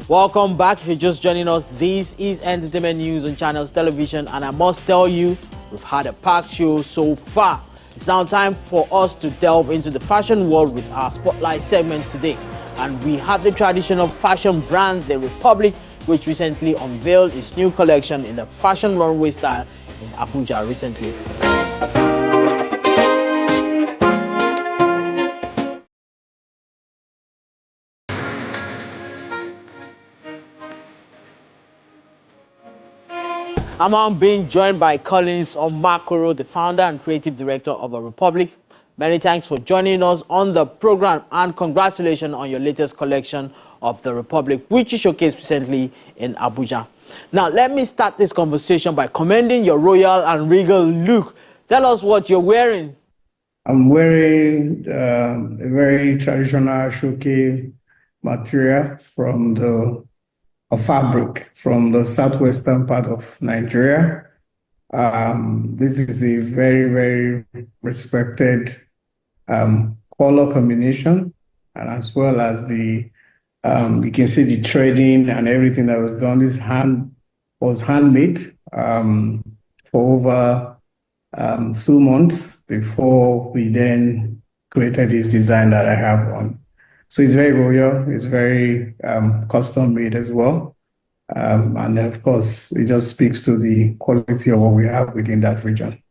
Welcome back. If you're just joining us, this is Entertainment News on Channels Television, and I must tell you, we've had a packed show so far. It's now time for us to delve into the fashion world with our Spotlight segment today. And we have the traditional fashion brand, The Republic, which recently unveiled its new collection in the fashion runway style in Abuja recently. I'm being joined by Collins Omakoro, the founder and creative director of The Republic. Many thanks for joining us on the program, and congratulations on your latest collection of The Republic, which you showcased recently in Abuja. Now, let me start this conversation by commending your royal and regal look. Tell us what you're wearing. I'm wearing a very traditional Aso-Oke material from a fabric from the southwestern part of Nigeria. This is a very, very respected color combination, and as well as the you can see the threading and everything that was done. This was handmade for over 2 months before we then created this design that I have on. So it's very royal, it's very custom made as well. And of course, it just speaks to the quality of what we have within that region.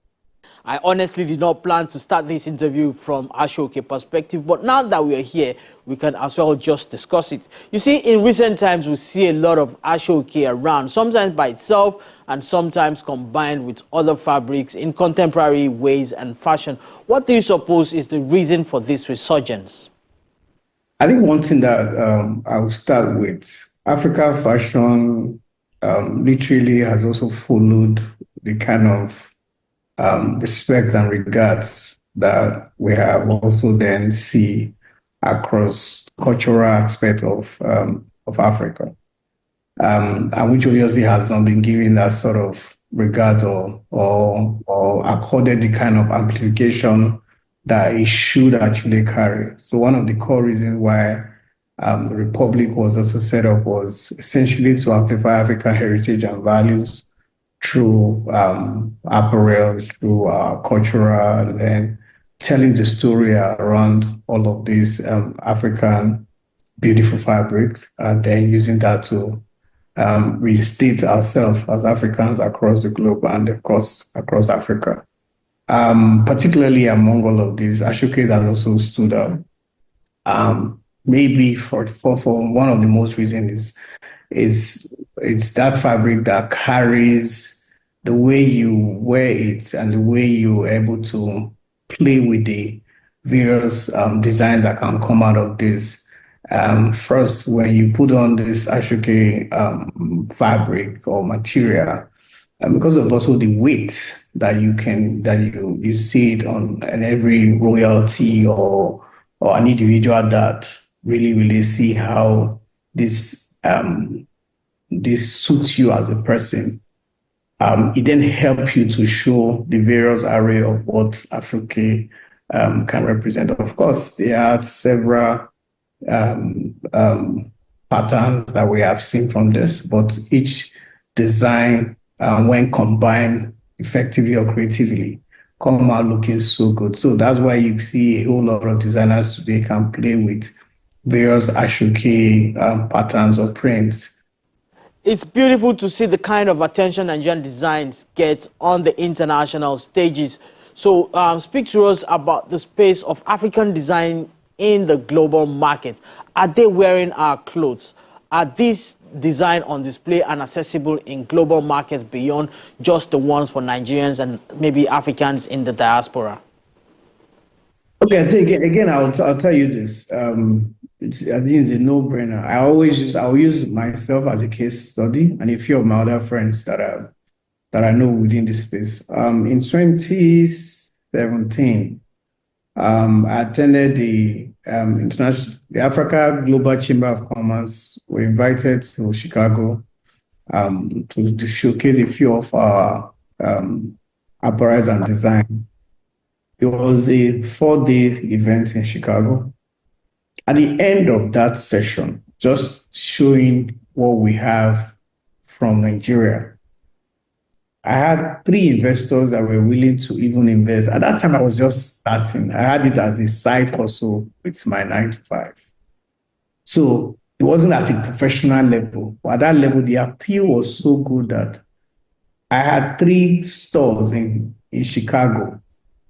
I honestly did not plan to start this interview from Aso-Oke perspective, but now that we are here, we can as well just discuss it. You see, in recent times, we see a lot of Aso-Oke around, sometimes by itself and sometimes combined with other fabrics in contemporary ways and fashion. What do you suppose is the reason for this resurgence? I think one thing that I will start with, Africa fashion literally has also followed the kind of respect and regards that we have also then see across cultural aspect of Africa, and which obviously has not been given that sort of regards or accorded the kind of amplification that it should actually carry. So one of the core reasons why the Republic was also set up was essentially to amplify African heritage and values through apparel, through cultural, and then telling the story around all of these African beautiful fabrics, and then using that to restate ourselves as Africans across the globe and, of course, across Africa. Particularly among all of these, Aso-Oke has also stood out. Maybe for one of the most reasons is it's that fabric that carries the way you wear it and the way you're able to play with the various designs that can come out of this. First, when you put on this Aso-Oke fabric or material, because of also the weight that you see it on every royalty or an individual that really see how this suits you as a person. It then helps you to show the various array of what Aso-Oke can represent. Of course, there are several patterns that we have seen from this, but each design, when combined effectively or creatively, come out looking so good. So that's why you see a whole lot of designers today can play with various Aso-Oke patterns or prints. It's beautiful to see the kind of attention Nigerian designs get on the international stages. So speak to us about the space of African design in the global market. Are they wearing our clothes? Are these design on display and accessible in global markets beyond just the ones for Nigerians and maybe Africans in the diaspora? Okay, I think again, I'll tell you this. I think it's a no-brainer. I'll use myself as a case study and a few of my other friends that I know within this space. In 2017, I attended the Africa Global Chamber of Commerce. We were invited to Chicago to showcase a few of our apparel and design. It was a 4-day event in Chicago. At the end of that session, just showing what we have from Nigeria. I had three investors that were willing to even invest. At that time, I was just starting. I had it as a side hustle with my 9 to 5. So it wasn't at a professional level. But at that level, the appeal was so good that I had three stores in Chicago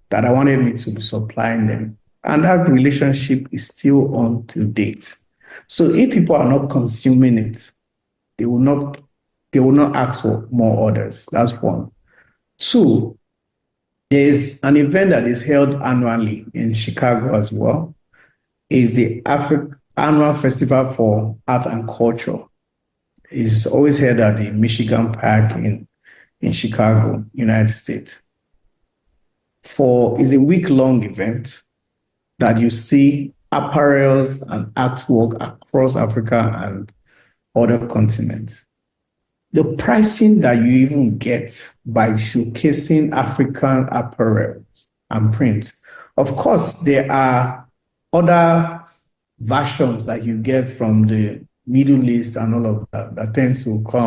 that I wanted me to be supplying them. And that relationship is still on to date. So if people are not consuming it, they will not ask for more orders. That's one. Two, there's an event that is held annually in Chicago as well. It's the Annual Festival for Art and Culture. It's always held at the Michigan Park in Chicago, United States. It's a week-long event that you see apparels and artwork across Africa and other continents. The pricing that you even get by showcasing African apparel and print. Of course, there are other versions that you get from the Middle East and all of that that tend to come